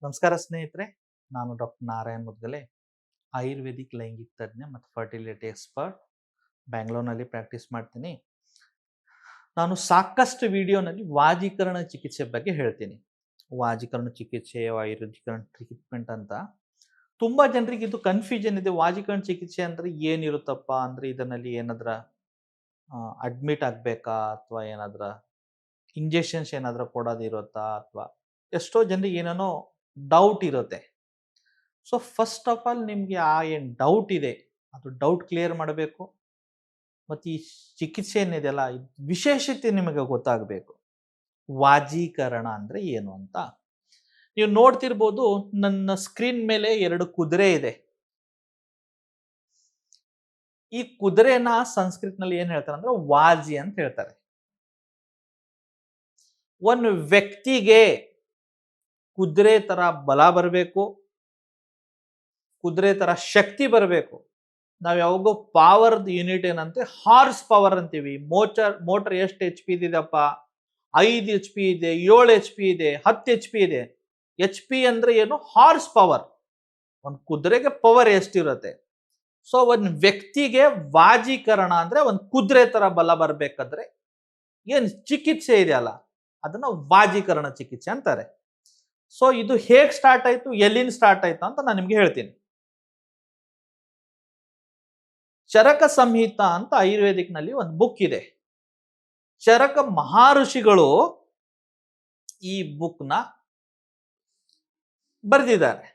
ನಮಸ್ಕಾರ ಸ್ನೇಹಿತರೆ, ನಾನು ಡಾಕ್ಟರ್ ನಾರಾಯಣ್ ಮುದ್ಗಲೆ, ಆಯುರ್ವೇದಿಕ್ ಲೈಂಗಿಕ ತಜ್ಞ ಮತ್ತು ಫರ್ಟಿಲಿಟಿ ಎಕ್ಸ್ಪರ್ಟ್. ಬ್ಯಾಂಗ್ಳೂರ್ನಲ್ಲಿ ಪ್ರಾಕ್ಟೀಸ್ ಮಾಡ್ತೀನಿ. ನಾನು ಸಾಕಷ್ಟು ವಿಡಿಯೋನಲ್ಲಿ ವಾಜೀಕರಣ ಚಿಕಿತ್ಸೆ ಬಗ್ಗೆ ಹೇಳ್ತೀನಿ. ವಾಜೀಕರಣ ಚಿಕಿತ್ಸೆ, ಆಯುರ್ವೇದೀಕರಣ ಟ್ರೀಟ್ಮೆಂಟ್ ಅಂತ ತುಂಬ ಜನರಿಗೆ ಇದು ಕನ್ಫ್ಯೂಷನ್ ಇದೆ. ವಾಜೀಕರಣ ಚಿಕಿತ್ಸೆ ಅಂದರೆ ಏನಿರುತ್ತಪ್ಪ, ಅಂದರೆ ಇದರಲ್ಲಿ ಏನಾದ್ರ ಅಡ್ಮಿಟ್ ಆಗಬೇಕಾ, ಅಥವಾ ಏನಾದ್ರ ಇಂಜೆಕ್ಷನ್ಸ್ ಏನಾದರೂ ಕೊಡೋದಿರುತ್ತಾ, ಅಥವಾ ಎಷ್ಟೋ ಜನರಿಗೆ ಏನೇನೋ ಡೌಟ್ ಇರುತ್ತೆ. ಸೊ ಫಸ್ಟ್ ಆಫ್ ಆಲ್ ನಿಮಗೆ ಏನು ಡೌಟ್ ಇದೆ ಅದು ಡೌಟ್ ಕ್ಲಿಯರ್ ಮಾಡಬೇಕು. ಮತ್ತು ಈ ಚಿಕಿತ್ಸೆ ಏನಿದೆಯಲ್ಲ, ವಿಶೇಷತೆ ನಿಮಗೆ ಗೊತ್ತಾಗಬೇಕು. ವಾಜೀಕರಣ ಅಂದರೆ ಏನು ಅಂತ ನೀವು ನೋಡ್ತಿರ್ಬೋದು. ನನ್ನ ಸ್ಕ್ರೀನ್ ಮೇಲೆ 2 ಕುದುರೆ ಇದೆ. ಈ ಕುದುರೆನ ಸಂಸ್ಕೃತನಲ್ಲಿ ಏನ್ ಹೇಳ್ತಾರೆ ಅಂದ್ರೆ ವಾಜಿ ಅಂತ ಹೇಳ್ತಾರೆ. ಒಂದು ವ್ಯಕ್ತಿಗೆ ಕುದುರೆ ತರ ಬಲ ಬರಬೇಕು, ಕುದುರೆ ತರ ಶಕ್ತಿ ಬರಬೇಕು. ನಾವು ಯಾವಾಗೂ ಪವರ್ ಯೂನಿಟ್ ಏನಂತೆ ಹಾರ್ಸ್ ಪವರ್ ಅಂತೀವಿ. ಮೋಟರ್ ಎಷ್ಟು HP ಇದೆಯಪ್ಪ, 5 HP ಇದೆ, 7 HP ಇದೆ, 10 HP ಇದೆ. HP ಅಂದ್ರೆ ಏನು? Horse power. ಒಂದು ಕುದುರೆಗೆ ಪವರ್ ಎಷ್ಟಿರುತ್ತೆ. ಸೊ ಒಂದು ವ್ಯಕ್ತಿಗೆ ವಾಜೀಕರಣ ಅಂದ್ರೆ ಒಂದು ಕುದುರೆ ತರ ಬಲ ಬರ್ಬೇಕಾದ್ರೆ ಏನ್ ಚಿಕಿತ್ಸೆ ಇದೆಯಲ್ಲ, ಅದನ್ನ ವಾಜೀಕರಣ ಚಿಕಿತ್ಸೆ ಅಂತಾರೆ. ಸೊ ಇದು ಹೇಗ್ ಸ್ಟಾರ್ಟ್ ಆಯ್ತು, ಎಲ್ಲಿಂದ ಸ್ಟಾರ್ಟ್ ಆಯ್ತು ಅಂತ ನಾನು ನಿಮ್ಗೆ ಹೇಳ್ತೀನಿ. ಚರಕ ಸಂಹಿತ ಅಂತ ಆಯುರ್ವೇದಿಕ್ ನಲ್ಲಿ ಒಂದು ಬುಕ್ ಇದೆ. ಚರಕ ಮಹರ್ಷಿಗಳು ಈ ಬುಕ್ ನ ಬರೆದಿದ್ದಾರೆ.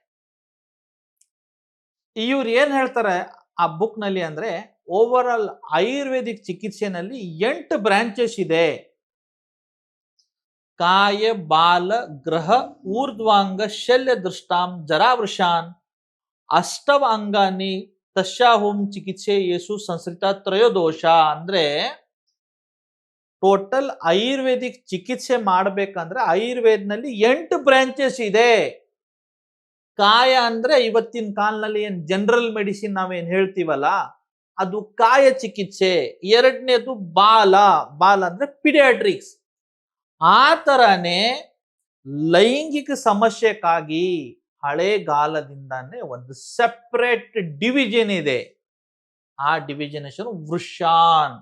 ಇವ್ರು ಏನ್ ಹೇಳ್ತಾರೆ ಆ ಬುಕ್ ನಲ್ಲಿ ಅಂದ್ರೆ, ಓವರ್ ಆಲ್ ಆಯುರ್ವೇದಿಕ್ ಚಿಕಿತ್ಸೆನಲ್ಲಿ 8 ಬ್ರಾಂಚಸ್ ಇದೆ. ಕಾಯ ಬಾಲ ಗ್ರಹ ಊರ್ಧ್ವಾಂಗ ಶಲ್ಯ ದೃಷ್ಟಾಂ ಜರಾವೃಷಾನ್ ಅಷ್ಟವ ಅಂಗಾನಿ ತಸ್ಯಾಹುಂ ಚಿಕಿತ್ಸೆ ಯೇಸು ಸಂಸ್ಕೃತ ತ್ರಯೋದೋಷ. ಅಂದ್ರೆ ಟೋಟಲ್ ಆಯುರ್ವೇದಿಕ್ ಚಿಕಿತ್ಸೆ ಮಾಡಬೇಕಂದ್ರೆ ಆಯುರ್ವೇದನಲ್ಲಿ 8 ಬ್ರಾಂಚಸ್ ಇದೆ. ಕಾಯ ಅಂದ್ರೆ ಇವತ್ತಿನ ಕಾಲದಲ್ಲಿ ಏನ್ ಜನರಲ್ ಮೆಡಿಸಿನ್ ನಾವೇನ್ ಹೇಳ್ತೀವಲ್ಲ, ಅದು ಕಾಯ ಚಿಕಿತ್ಸೆ. ಎರಡನೇದು ಬಾಲ ಅಂದ್ರೆ ಪಿಡಿಯಾಟ್ರಿಕ್ಸ್. ಆ ತರನೇ ಲೈಂಗಿಕ ಸಮಸ್ಯೆಗಾಗಿ ಹಳೆಗಾಲದಿಂದಾನೇ ಒಂದು ಸೆಪರೇಟ್ ಡಿವಿಷನ್ ಇದೆ. ಆ ಡಿವಿಷನ್ ಹೆಸರು ವೃಷಾನ್.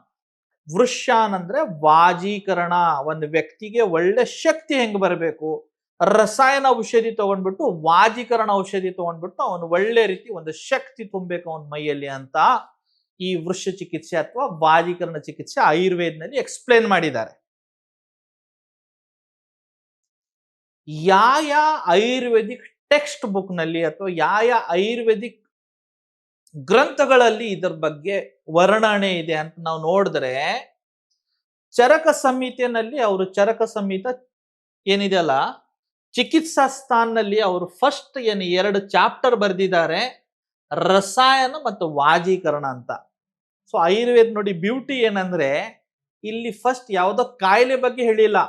ವೃಷಾನ್ ಅಂದ್ರೆ ವಾಜೀಕರಣ. ಒಂದು ವ್ಯಕ್ತಿಗೆ ಒಳ್ಳೆ ಶಕ್ತಿ ಹೆಂಗ್ ಬರಬೇಕು, ರಸಾಯನ ಔಷಧಿ ತಗೊಂಡ್ಬಿಟ್ಟು ವಾಜೀಕರಣ ಔಷಧಿ ತಗೊಂಡ್ಬಿಟ್ಟು ಅವನು ಒಳ್ಳೆ ರೀತಿ ಒಂದು ಶಕ್ತಿ ತುಂಬಬೇಕು ಅವನ ಮೈಯಲ್ಲಿ ಅಂತ ಈ ವೃಷ ಚಿಕಿತ್ಸೆ ಅಥವಾ ವಾಜೀಕರಣ ಚಿಕಿತ್ಸೆ ಆಯುರ್ವೇದನಲ್ಲಿ ಎಕ್ಸ್ಪ್ಲೇನ್ ಮಾಡಿದ್ದಾರೆ. ಯಾವ ಆಯುರ್ವೇದಿಕ್ ಟೆಕ್ಸ್ಟ್ ಬುಕ್ ನಲ್ಲಿ ಅಥವಾ ಯಾವ ಆಯುರ್ವೇದಿಕ್ ಗ್ರಂಥಗಳಲ್ಲಿ ಇದರ ಬಗ್ಗೆ ವರ್ಣನೆ ಇದೆ ಅಂತ ನಾವು ನೋಡಿದ್ರೆ, ಚರಕ ಸಂಹಿತೆಯಲ್ಲಿ ಅವರು ಚರಕ ಸಂಹಿತ ಏನಿದೆಯಲ್ಲ, ಚಿಕಿತ್ಸಾ ಸ್ಥಾನಲ್ಲಿ ಅವರು ಫಸ್ಟ್ ಏನು 2 ಚಾಪ್ಟರ್ ಬರೆದಿದ್ದಾರೆ, ರಸಾಯನ ಮತ್ತು ವಾಜೀಕರಣ ಅಂತ. ಸೊ ಆಯುರ್ವೇದ ನೋಡಿ ಬ್ಯೂಟಿ ಏನಂದ್ರೆ, ಇಲ್ಲಿ ಫಸ್ಟ್ ಯಾವುದೋ ಕಾಯಿಲೆ ಬಗ್ಗೆ ಹೇಳಿಲ್ಲ.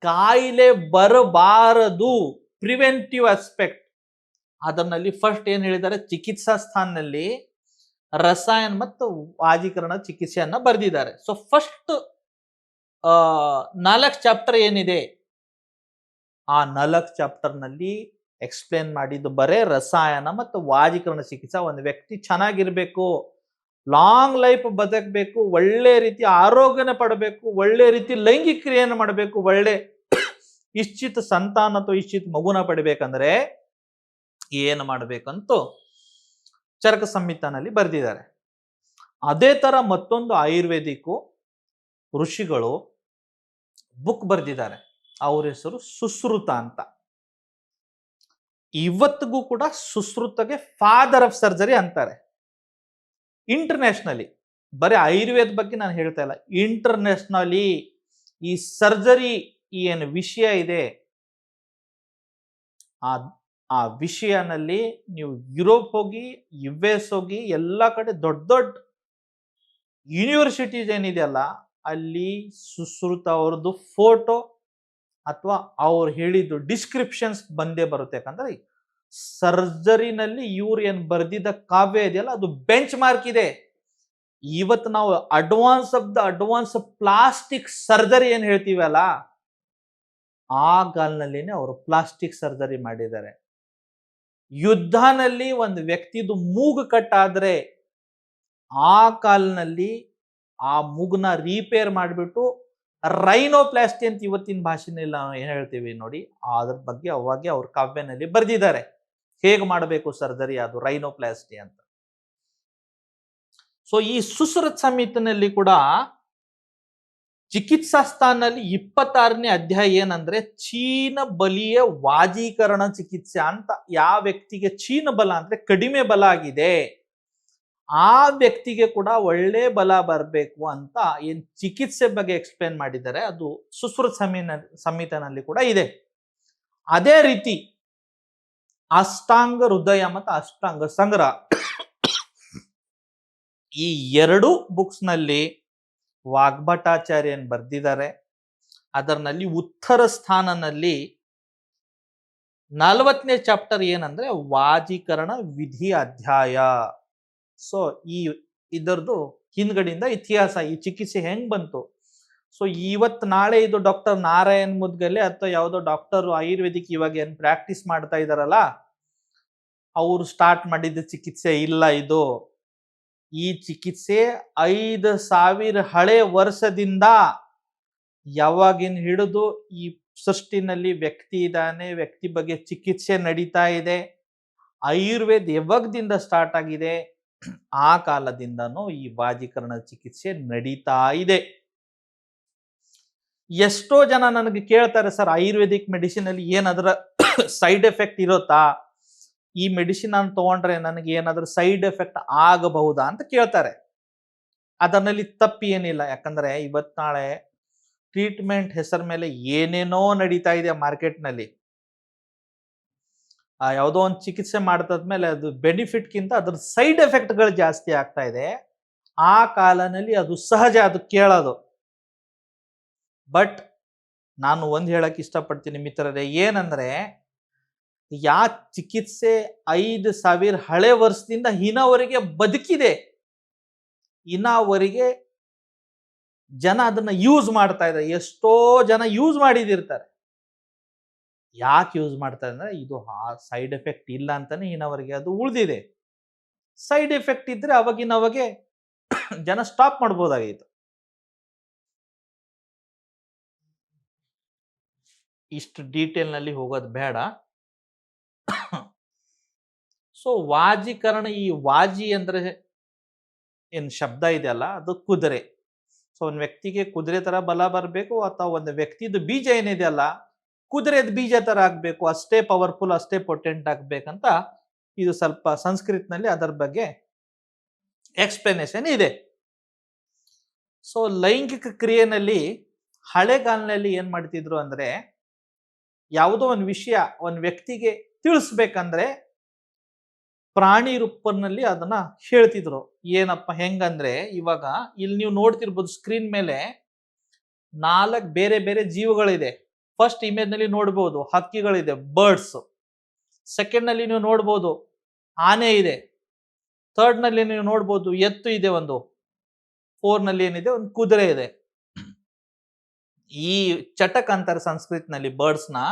ಕಾಯಿಲೆ ಬರಬಾರದು, ಪ್ರಿವೆಂಟಿವ್ ಆಸ್ಪೆಕ್ಟ್. ಅದರಲ್ಲಿ ಫಸ್ಟ್ ಏನ್ ಹೇಳಿದ್ದಾರೆ, ಚಿಕಿತ್ಸಾ ಸ್ಥಾನದಲ್ಲಿ ರಸಾಯನ ಮತ್ತು ವಾಜೀಕರಣ ಚಿಕಿತ್ಸೆಯನ್ನ ಬರೆದಿದ್ದಾರೆ. ಸೊ ಫಸ್ಟ್ 4 ಚಾಪ್ಟರ್ ಏನಿದೆ, ಆ 4 ಚಾಪ್ಟರ್ ನಲ್ಲಿ ಎಕ್ಸ್ಪ್ಲೇನ್ ಮಾಡಿದ್ದು ಬರೇ ರಸಾಯನ ಮತ್ತು ವಾಜೀಕರಣ ಚಿಕಿತ್ಸೆ. ಒಂದು ವ್ಯಕ್ತಿ ಚೆನ್ನಾಗಿರ್ಬೇಕು, ಲಾಂಗ್ ಲೈಫ್ ಬದುಕಬೇಕು, ಒಳ್ಳೆ ರೀತಿ ಆರೋಗ್ಯನ ಪಡಬೇಕು, ಒಳ್ಳೆ ರೀತಿ ಲೈಂಗಿಕ ಕ್ರಿಯೆಯನ್ನು ಮಾಡಬೇಕು, ಒಳ್ಳೆ ಇಶ್ಚಿತ ಸಂತಾನ ಅಥವಾ ಇಶ್ಚಿತ ಮಗುನ ಪಡಿಬೇಕಂದ್ರೆ ಏನು ಮಾಡಬೇಕಂತೂ ಚರಕ ಸಂಹಿತಾನಲ್ಲಿ ಬರೆದಿದ್ದಾರೆ. ಅದೇ ತರ ಮತ್ತೊಂದು ಆಯುರ್ವೇದಿಕ್ ಋಷಿಗಳು ಬುಕ್ ಬರೆದಿದ್ದಾರೆ. ಅವ್ರ ಹೆಸರು ಸುಶ್ರುತ ಅಂತ. ಇವತ್ತಿಗೂ ಕೂಡ ಸುಶ್ರುತಗೆ ಫಾದರ್ ಆಫ್ ಸರ್ಜರಿ ಅಂತಾರೆ. ಇಂಟರ್ನ್ಯಾಷನಲಿ, ಬರೀ ಆಯುರ್ವೇದ ಬಗ್ಗೆ ನಾನು ಹೇಳ್ತಾ ಇಲ್ಲ, ಇಂಟರ್ನ್ಯಾಷನಲಿ ಈ ಸರ್ಜರಿ ಏನು ವಿಷಯ ಇದೆ, ಆ ವಿಷಯನಲ್ಲಿ ನೀವು ಯುರೋಪ್ ಹೋಗಿ, US ಹೋಗಿ, ಎಲ್ಲ ಕಡೆ ದೊಡ್ಡ ದೊಡ್ಡ ಯೂನಿವರ್ಸಿಟೀಸ್ ಏನಿದೆಯಲ್ಲ, ಅಲ್ಲಿ ಸುಶ್ರುತ ಅವ್ರದ್ದು ಫೋಟೋ ಅಥವಾ ಅವ್ರು ಹೇಳಿದ್ದು ಡಿಸ್ಕ್ರಿಪ್ಷನ್ಸ್ ಬಂದೇ ಬರುತ್ತೆ. ಯಾಕಂದ್ರೆ ಸರ್ಜರಿನಲ್ಲಿ ಇವ್ರು ಏನ್ ಬರ್ದಿದ್ದ ಕಾವ್ಯ ಇದೆಯಲ್ಲ, ಅದು ಬೆಂಚ್ ಮಾರ್ಕ್ ಇದೆ. ಇವತ್ತು ನಾವು ಅಡ್ವಾನ್ಸ್ ಪ್ಲಾಸ್ಟಿಕ್ ಸರ್ಜರಿ ಏನ್ ಹೇಳ್ತೀವಲ್ಲ, ಆ ಕಾಲನಲ್ಲಿನೇ ಅವರು ಪ್ಲಾಸ್ಟಿಕ್ ಸರ್ಜರಿ ಮಾಡಿದ್ದಾರೆ. ಯುದ್ಧನಲ್ಲಿ ಒಂದು ವ್ಯಕ್ತಿದು ಮೂಗು ಕಟ್ಟಾದ್ರೆ ಆ ಕಾಲನಲ್ಲಿ ಆ ಮೂಗನ್ನ ರಿಪೇರ್ ಮಾಡಿಬಿಟ್ಟು ರೈನೋಪ್ಲಾಸ್ಟಿ ಅಂತ ಇವತ್ತಿನ ಭಾಷೆನಲ್ಲಿ ನಾವು ಏನ್ ಹೇಳ್ತೀವಿ ನೋಡಿ, ಅದ್ರ ಬಗ್ಗೆ ಅವಾಗೆ ಅವ್ರ ಕಾವ್ಯನಲ್ಲಿ ಬರೆದಿದ್ದಾರೆ ಹೇಗೆ ಮಾಡಬೇಕು ಸರ್ಜರಿ, ಅದು ರೈನೋಪ್ಲಾಸ್ಟಿ ಅಂತ. ಸೊ ಈ ಸುಶ್ರುತ್ ಸಂಹಿತೆಯಲ್ಲಿ ಕೂಡ ಚಿಕಿತ್ಸಾ ಸ್ಥಾನಲ್ಲಿ 26ನೇ ಅಧ್ಯಾಯ ಏನಂದ್ರೆ ಚೀನ ಬಲಿಯ ವಾಜೀಕರಣ ಚಿಕಿತ್ಸೆ ಅಂತ. ಯಾವ ವ್ಯಕ್ತಿಗೆ ಚೀನ ಬಲ ಅಂದ್ರೆ ಕಡಿಮೆ ಬಲ ಆಗಿದೆ ಆ ವ್ಯಕ್ತಿಗೆ ಕೂಡ ಒಳ್ಳೆ ಬಲ ಬರಬೇಕು ಅಂತ ಏನ್ ಚಿಕಿತ್ಸೆ ಬಗ್ಗೆ ಎಕ್ಸ್ಪ್ಲೇನ್ ಮಾಡಿದ್ದಾರೆ, ಅದು ಸುಶ್ರುತ್ ಸಂಹಿತೆನಲ್ಲಿ ಕೂಡ ಇದೆ. ಅದೇ ರೀತಿ ಅಷ್ಟಾಂಗ ಹೃದಯ ಮತ್ತು ಅಷ್ಟಾಂಗ ಸಂಗ್ರಹ ಈ ಎರಡು ಬುಕ್ಸ್ ನಲ್ಲಿ ವಾಗ್ಭಟಾಚಾರ್ಯನ್ ಬರ್ದಿದ್ದಾರೆ. ಅದರಲ್ಲಿ ಉತ್ತರ ಸ್ಥಾನನಲ್ಲಿ 40ನೇ ಚಾಪ್ಟರ್ ಏನಂದ್ರೆ ವಾಜೀಕರಣ ವಿಧಿ ಅಧ್ಯಾಯ. ಸೊ ಇದರದು ಹಿಂದ್ಗಡೆಯಿಂದ ಇತಿಹಾಸ, ಈ ಚಿಕಿತ್ಸೆ ಹೆಂಗ್ ಬಂತು. ಸೊ ಇವತ್ತು ನಾಳೆ ಇದು ಡಾಕ್ಟರ್ ನಾರಾಯಣ್ ಮುದ್ಗಲೆ ಅಥವಾ ಯಾವುದೋ ಡಾಕ್ಟರ್ ಆಯುರ್ವೇದಿಕ್ ಇವಾಗ ಏನ್ ಪ್ರಾಕ್ಟೀಸ್ ಮಾಡ್ತಾ ಇದಾರಲ್ಲ, ಅವರು ಸ್ಟಾರ್ಟ್ ಮಾಡಿದ ಚಿಕಿತ್ಸೆ ಇಲ್ಲ ಇದು. ಈ ಚಿಕಿತ್ಸೆ 5,000 ಹಳೆ ವರ್ಷದಿಂದ ಯಾವಾಗಿನ ಹಿಡಿದು ಈ ಸೃಷ್ಟಿನಲ್ಲಿ ವ್ಯಕ್ತಿ ಇದ್ದಾನೆ, ವ್ಯಕ್ತಿ ಬಗ್ಗೆ ಚಿಕಿತ್ಸೆ ನಡೀತಾ ಇದೆ. ಆಯುರ್ವೇದ ಯಾವಾಗದಿಂದ ಸ್ಟಾರ್ಟ್ ಆಗಿದೆ ಆ ಕಾಲದಿಂದನೂ ಈ ವಾಜೀಕರಣ ಚಿಕಿತ್ಸೆ ನಡೀತಾ ಇದೆ. ಎಷ್ಟೋ ಜನ ನನಗೆ ಕೇಳ್ತಾರೆ, ಸರ್ ಆಯುರ್ವೇದಿಕ್ ಮೆಡಿಸಿನ್ ಅಲ್ಲಿ ಏನಾದ್ರ ಸೈಡ್ ಎಫೆಕ್ಟ್ ಇರುತ್ತಾ, ಈ ಮೆಡಿಸಿನ್ ನಾನು ತಗೊಂಡ್ರೆ ನನಗೆ ಏನಾದ್ರೂ ಸೈಡ್ ಎಫೆಕ್ಟ್ ಆಗಬಹುದಾ ಅಂತ ಕೇಳ್ತಾರೆ. ಅದರಲ್ಲಿ ತಪ್ಪಿ ಏನಿಲ್ಲ, ಯಾಕಂದ್ರೆ ಇವತ್ ನಾಳೆ ಟ್ರೀಟ್ಮೆಂಟ್ ಹೆಸರ ಮೇಲೆ ಏನೇನೋ ನಡೀತಾ ಇದೆ ಮಾರ್ಕೆಟ್ನಲ್ಲಿ. ಯಾವುದೋ ಒಂದು ಚಿಕಿತ್ಸೆ ಮಾಡ್ತದ್ಮೇಲೆ ಅದು ಬೆನಿಫಿಟ್ಗಿಂತ ಅದ್ರ ಸೈಡ್ ಎಫೆಕ್ಟ್ಗಳು ಜಾಸ್ತಿ ಆಗ್ತಾ ಇದೆ. ಆ ಕಾಲನಲ್ಲಿ ಅದು ಸಹಜ, ಅದು ಕೇಳೋದು. ಬಟ್ ನಾನು ಒಂದ್ ಹೇಳಕ್ ಇಷ್ಟಪಡ್ತೀನಿ ಮಿತ್ರರೇ, ಏನಂದ್ರೆ ಯಾ ಚಿಕಿತ್ಸೆ 5,000 ಹಳೆ ವರ್ಷದಿಂದ ಇನ್ನವರೆಗೆ ಬದುಕಿದೆ, ಇನ್ನವರೆಗೆ ಜನ ಅದನ್ನ ಯೂಸ್ ಮಾಡ್ತಾ ಇದ್ದಾರೆ. ಎಷ್ಟೋ ಜನ ಯೂಸ್ ಮಾಡಿದಿರ್ತಾರೆ. ಯಾಕೆ ಯೂಸ್ ಮಾಡ್ತಾರೆ ಅಂದ್ರೆ ಇದು ಸೈಡ್ ಎಫೆಕ್ಟ್ ಇಲ್ಲ ಅಂತಾನೆ ಇನ್ನವರೆಗೆ ಅದು ಉಳಿದಿದೆ. ಸೈಡ್ ಎಫೆಕ್ಟ್ ಇದ್ರೆ ಅವಾಗಿನವಾಗೆ ಜನ ಸ್ಟಾಪ್ ಮಾಡ್ಬೋದಾಗಿತ್ತು. ಇಷ್ಟು ಡೀಟೇಲ್ ನಲ್ಲಿ ಹೋಗೋದು ಬೇಡ. ಸೊ ವಾಜೀಕರಣ, ಈ ವಾಜಿ ಅಂದ್ರೆ ಏನ್ ಶಬ್ದ ಇದೆಯಲ್ಲ ಅದು ಕುದುರೆ. ಸೊ ಒಂದ್ ವ್ಯಕ್ತಿಗೆ ಕುದುರೆ ತರ ಬಲ ಬರಬೇಕು, ಅಥವಾ ಒಂದು ವ್ಯಕ್ತಿದು ಬೀಜ ಏನಿದೆಯಲ್ಲ ಕುದುರೆದ ಬೀಜ ತರ ಆಗ್ಬೇಕು, ಅಷ್ಟೇ ಪವರ್ಫುಲ್, ಅಷ್ಟೇ ಪೊಟೆಂಟ್ ಆಗ್ಬೇಕಂತ ಇದು ಸ್ವಲ್ಪ ಸಂಸ್ಕೃತನಲ್ಲಿ ಅದರ ಬಗ್ಗೆ ಎಕ್ಸ್ಪ್ಲನೇಷನ್ ಇದೆ. ಸೊ ಲೈಂಗಿಕ ಕ್ರಿಯೆನಲ್ಲಿ ಹಳೆಗಾಲಿನಲ್ಲಿ ಏನ್ ಮಾಡ್ತಿದ್ರು ಅಂದ್ರೆ, ಯಾವುದೋ ಒಂದು ವಿಷಯ ಒಂದ್ ವ್ಯಕ್ತಿಗೆ ತಿಳಿಸ್ಬೇಕಂದ್ರೆ ಪ್ರಾಣಿ ರೂಪದಲ್ಲಿ ಅದನ್ನ ಹೇಳ್ತಿದ್ರು. ಏನಪ್ಪ ಹೆಂಗಂದ್ರೆ, ಇವಾಗ ಇಲ್ಲಿ ನೀವು ನೋಡ್ತಿರ್ಬೋದು ಸ್ಕ್ರೀನ್ ಮೇಲೆ 4 ಬೇರೆ ಬೇರೆ ಜೀವಗಳಿದೆ. ಫಸ್ಟ್ ಇಮೇಜ್ ನಲ್ಲಿ ನೋಡ್ಬೋದು ಹಕ್ಕಿಗಳಿದೆ, ಬರ್ಡ್ಸ್. ಸೆಕೆಂಡ್ ನಲ್ಲಿ ನೀವು ನೋಡ್ಬೋದು ಆನೆ ಇದೆ. ಥರ್ಡ್ ನಲ್ಲಿ ನೀವು ನೋಡ್ಬೋದು ಎತ್ತು ಇದೆ ಒಂದು. 4 ನಲ್ಲಿ ಏನಿದೆ, ಒಂದು ಕುದುರೆ ಇದೆ. ಈ ಚಟಕ್ ಅಂತಾರೆ ಸಂಸ್ಕೃತನಲ್ಲಿ ಬರ್ಡ್ಸ್ ನ.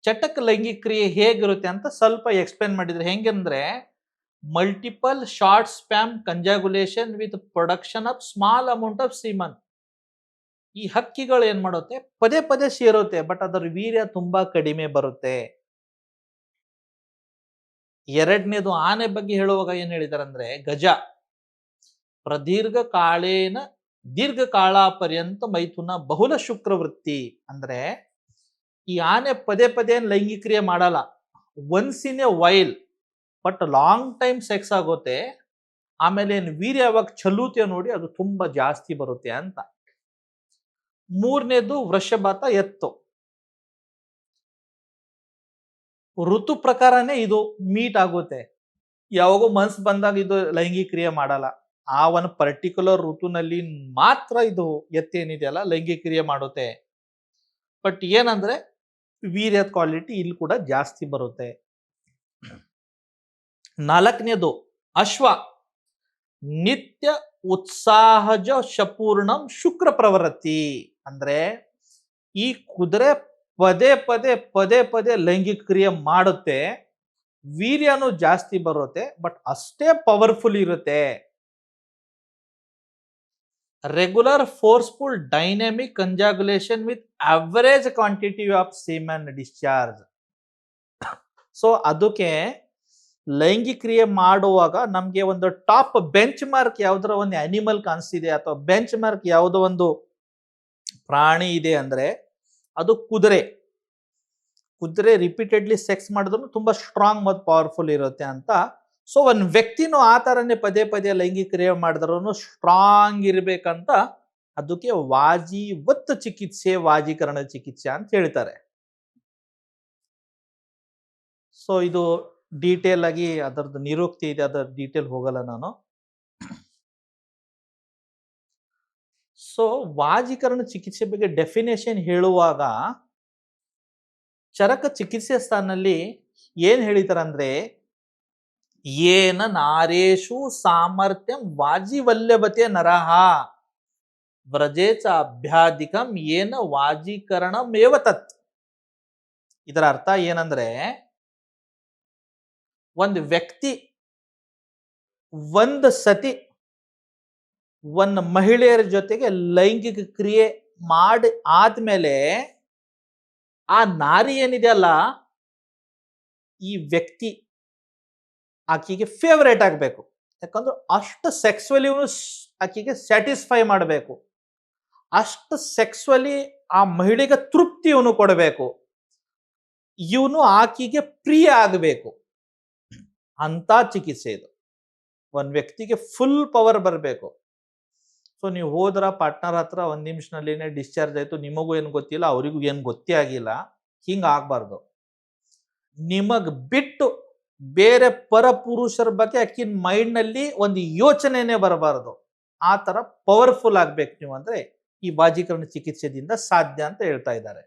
ಚಟಕ್ ಲೈಂಗಿಕ ಕ್ರಿಯೆ ಹೇಗಿರುತ್ತೆ ಅಂತ ಸ್ವಲ್ಪ ಎಕ್ಸ್ಪ್ಲೇನ್ ಮಾಡಿದ್ರೆ, ಹೆಂಗಂದ್ರೆ multiple short spasm ejaculation with production of small amount of semen. ಈ ಹಕ್ಕಿಗಳು ಏನ್ ಮಾಡುತ್ತೆ, ಪದೇ ಪದೇ ಸೇರುತ್ತೆ, ಬಟ್ ಅದರ ವೀರ್ಯ ತುಂಬಾ ಕಡಿಮೆ ಬರುತ್ತೆ. ಎರಡನೇದು ಆನೆ ಬಗ್ಗೆ ಹೇಳುವಾಗ ಏನ್ ಹೇಳಿದಾರೆ ಅಂದ್ರೆ, ಗಜ ಪ್ರದೀರ್ಘ ಕಾಳೇನ ದೀರ್ಘಕಾಲ ಪರ್ಯಂತ ಮೈಥುನ ಬಹುಲ ಶುಕ್ರವೃತ್ತಿ. ಅಂದ್ರೆ ಈ ಆನೆ ಪದೇ ಪದೇ ಲೈಂಗಿಕ ಕ್ರಿಯೆ ಮಾಡಲ್ಲ, once in a while, but long time sex ಆಗುತ್ತೆ. ಆಮೇಲೆ ಏನ್ ವೀರ್ಯ ಯಾವಾಗ ಚಲುತ್ತೆ ನೋಡಿ ಅದು ತುಂಬಾ ಜಾಸ್ತಿ ಬರುತ್ತೆ ಅಂತ. ಮೂರನೇದು ವೃಷಭಾತ, ಎತ್ತು. ಋತು ಪ್ರಕಾರನೇ ಇದು ಮೀಟ್ ಆಗುತ್ತೆ. ಯಾವಾಗೋ ಮನ್ಸು ಬಂದಾಗ ಇದು ಲೈಂಗಿಕ ಕ್ರಿಯೆ ಮಾಡಲ್ಲ. ಆ ಒಂದು ಪರ್ಟಿಕ್ಯುಲರ್ ಋತುನಲ್ಲಿ ಮಾತ್ರ ಇದು ಎತ್ತೇನಿದೆಯಲ್ಲ ಲೈಂಗಿಕ ಕ್ರಿಯೆ ಮಾಡುತ್ತೆ. ಬಟ್ ಏನಂದ್ರೆ ವೀರ್ಯದ ಕ್ವಾಲಿಟಿ ಇಲ್ಲಿ ಕೂಡ ಜಾಸ್ತಿ ಬರುತ್ತೆ. 4ನೇದು ಅಶ್ವ, ನಿತ್ಯ ಉತ್ಸಾಹಜ ಶಪೂರ್ಣಂ ಶುಕ್ರ ಪ್ರವೃತ್ತಿ. ಅಂದ್ರೆ ಈ ಕುದುರೆ ಪದೇ ಪದೇ ಪದೇ ಪದೇ ಲೈಂಗಿಕ ಕ್ರಿಯೆ ಮಾಡುತ್ತೆ, ವೀರ್ಯನೂ ಜಾಸ್ತಿ ಬರುತ್ತೆ, ಬಟ್ ಅಷ್ಟೇ ಪವರ್ಫುಲ್ ಇರುತ್ತೆ. Regular forceful dynamic ejaculation with average quantity of semen discharge. So ಅದಕ್ಕೆ ಲೈಂಗಿಕ ಕ್ರಿಯೆ ಮಾಡುವಾಗ ನಮ್ಗೆ ಒಂದು ಟಾಪ್ ಬೆಂಚ್ ಮಾರ್ಕ್ ಯಾವ್ದಾರ ಒಂದು ಅನಿಮಲ್ ಕಾಣಿಸ್ತಿದೆ ಅಥವಾ ಬೆಂಚ್ ಮಾರ್ಕ್ ಯಾವುದೋ ಒಂದು ಪ್ರಾಣಿ ಇದೆ ಅಂದ್ರೆ ಅದು ಕುದುರೆ. ಕುದುರೆ ರಿಪೀಟೆಡ್ಲಿ ಸೆಕ್ಸ್ ಮಾಡಿದ್ರು ತುಂಬಾ ಸ್ಟ್ರಾಂಗ್ ಮತ್ತು ಪವರ್ಫುಲ್ ಇರುತ್ತೆ ಅಂತ. ಸೊ ಒಂದು ವ್ಯಕ್ತಿನೂ ಆ ತರನೇ ಪದೇ ಪದೇ ಲೈಂಗಿಕ ಕ್ರಿಯೆ ಮಾಡಿದ್ರು ಸ್ಟ್ರಾಂಗ್ ಇರ್ಬೇಕಂತ ಅದಕ್ಕೆ ವಾಜಿವತ್ ಚಿಕಿತ್ಸೆ, ವಾಜೀಕರಣ ಚಿಕಿತ್ಸೆ ಅಂತ ಹೇಳ್ತಾರೆ. ಸೊ ಇದು ಡೀಟೇಲ್ ಆಗಿ ಅದರದ್ದು ನಿರೂಕ್ತಿ ಇದೆ, ಅದರ ಡೀಟೇಲ್ ಹೋಗಲ್ಲ ನಾನು. ಸೊ ವಾಜೀಕರಣ ಚಿಕಿತ್ಸೆ ಬಗ್ಗೆ ಡೆಫಿನೇಷನ್ ಹೇಳುವಾಗ ಚರಕ ಚಿಕಿತ್ಸೆ ಸ್ಥಾನಲ್ಲಿ ಏನ್ ಹೇಳಿದಾರೆ ಅಂದ್ರೆ, ಏನ ನಾರೇಶು ಸಾಮರ್ಥ್ಯಂ ವಾಜಿವಲ್ಯಭತೆ ನರಹ ವ್ರಜೇಚ ಅಭ್ಯಾಧಿಕಂ ಏನ ವಾಜೀಕರಣಮೇವ ತತ್. ಇದರ ಅರ್ಥ ಏನಂದ್ರೆ, ಒಂದು ವ್ಯಕ್ತಿ ಒಂದು ಸತಿ ಒಂದು ಮಹಿಳೆಯರ ಜೊತೆಗೆ ಲೈಂಗಿಕ ಕ್ರಿಯೆ ಮಾಡಿ ಆದ್ಮೇಲೆ ಆ ನಾರಿ ಏನಿದೆಯಲ್ಲ, ಈ ವ್ಯಕ್ತಿ ಆಕೆಗೆ ಫೇವರೇಟ್ ಆಗಬೇಕು. ಯಾಕಂದ್ರೆ ಅಷ್ಟು ಸೆಕ್ಸುವಲಿ ಆಕೆಗೆ ಸ್ಯಾಟಿಸ್ಫೈ ಮಾಡಬೇಕು, ಅಷ್ಟು ಸೆಕ್ಸುವಲಿ ಆ ಮಹಿಳೆಗೆ ತೃಪ್ತಿ ಇವನು ಕೊಡಬೇಕು, ಇವನು ಆಕೆಗೆ ಪ್ರಿಯ ಆಗಬೇಕು ಅಂತ ಚಿಕಿತ್ಸೆ ಇದು. ಒಂದ್ ವ್ಯಕ್ತಿಗೆ ಫುಲ್ ಪವರ್ ಬರಬೇಕು. ಸೊ ನೀವು ಹೋದ್ರ ಪಾರ್ಟ್ನರ್ ಹತ್ರ ಒಂದ್ ನಿಮಿಷನಲ್ಲಿನೇ ಡಿಸ್ಚಾರ್ಜ್ ಆಯ್ತು, ನಿಮಗೂ ಏನು ಗೊತ್ತಿಲ್ಲ, ಅವರಿಗೂ ಏನು ಗೊತ್ತೇ ಆಗಿಲ್ಲ. ಹಿಂಗ ಆಗ್ಬಾರ್ದು. ನಿಮಗ್ ಬಿಟ್ಟು ಬೇರೆ ಪರ ಪುರುಷರ ಬಗ್ಗೆ ಆಕಿನ ಮೈಂಡ್ ನಲ್ಲಿ ಒಂದು ಯೋಚನೆನೇ ಬರಬಾರದು. ಆ ತರ ಪವರ್ಫುಲ್ ಆಗ್ಬೇಕು ನೀವು ಅಂದ್ರೆ ಈ ವಾಜೀಕರಣ ಚಿಕಿತ್ಸೆದಿಂದ ಸಾಧ್ಯ ಅಂತ ಹೇಳ್ತಾ ಇದ್ದಾರೆ.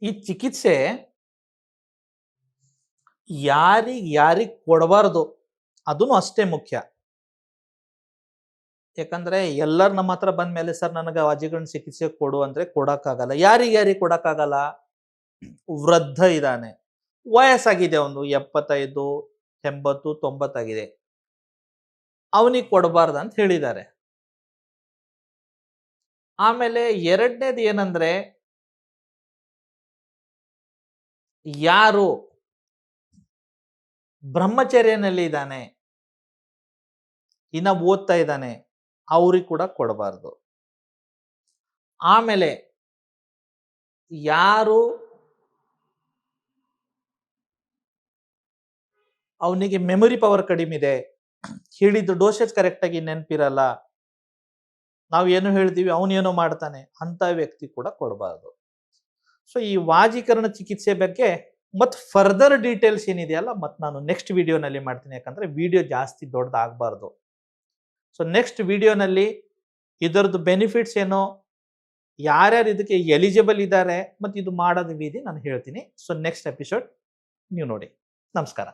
ಈ ಚಿಕಿತ್ಸೆ ಯಾರಿಗ್ ಕೊಡಬಾರ್ದು ಅದನ್ನು ಅಷ್ಟೇ ಮುಖ್ಯ. ಯಾಕಂದ್ರೆ ಎಲ್ಲರೂ ನಮ್ಮ ಹತ್ರ ಬಂದ ಮೇಲೆ ಸರ್ ನನಗೆ ವಾಜೀಕರಣ ಚಿಕಿತ್ಸೆ ಕೊಡು ಅಂದ್ರೆ ಕೊಡಕ್ಕಾಗಲ್ಲ. ಯಾರಿಗೆ ಕೊಡಕ್ಕಾಗಲ್ಲ? ವೃದ್ಧ ಇದ್ದಾನೆ, ವಯಸ್ಸಾಗಿದೆ, ಒಂದು 75, 80, 90 ಆಗಿದೆ, ಅವನಿಗೆ ಕೊಡಬಾರ್ದು ಅಂತ ಹೇಳಿದ್ದಾರೆ. ಆಮೇಲೆ ಎರಡನೇದು ಏನಂದ್ರೆ, ಯಾರು ಬ್ರಹ್ಮಚರ್ಯನಲ್ಲಿ ಇದ್ದಾನೆ, ಇನ್ನ ಓದ್ತಾ ಇದ್ದಾನೆ, ಅವ್ರಿಗೆ ಕೂಡ ಕೊಡಬಾರ್ದು. ಆಮೇಲೆ ಯಾರು ಅವನಿಗೆ ಮೆಮೊರಿ ಪವರ್ ಕಡಿಮೆ ಇದೆ, ಹೇಳಿದ್ದು ಡೋಸೇಜ್ ಕರೆಕ್ಟ್ ಆಗಿ ನೆನಪಿರಲ್ಲ, ನಾವು ಏನು ಹೇಳ್ತೀವಿ ಅವನೇನೋ ಮಾಡ್ತಾನೆ, ಅಂತ ವ್ಯಕ್ತಿ ಕೂಡ ಕೊಡಬಾರ್ದು. ಸೊ ಈ ವಾಜೀಕರಣ ಚಿಕಿತ್ಸೆ ಬಗ್ಗೆ ಮತ್ತು ಫರ್ದರ್ ಡೀಟೇಲ್ಸ್ ಏನಿದೆಯಲ್ಲ ಮತ್ತೆ ನಾನು ನೆಕ್ಸ್ಟ್ ವಿಡಿಯೋನಲ್ಲಿ ಮಾಡ್ತೀನಿ. ಯಾಕಂದ್ರೆ ವಿಡಿಯೋ ಜಾಸ್ತಿ ದೊಡ್ಡದಾಗಬಾರ್ದು. ಸೊ ನೆಕ್ಸ್ಟ್ ವಿಡಿಯೋನಲ್ಲಿ ಇದರದ್ದು ಬೆನಿಫಿಟ್ಸ್ ಏನೋ, ಯಾರ್ಯಾರು ಇದಕ್ಕೆ ಎಲಿಜಿಬಲ್ ಇದ್ದಾರೆ ಮತ್ತು ಇದು ಮಾಡೋದು ವಿಧಿ ನಾನು ಹೇಳ್ತೀನಿ. ಸೊ ನೆಕ್ಸ್ಟ್ ಎಪಿಸೋಡ್ ನೀವು ನೋಡಿ. ನಮಸ್ಕಾರ.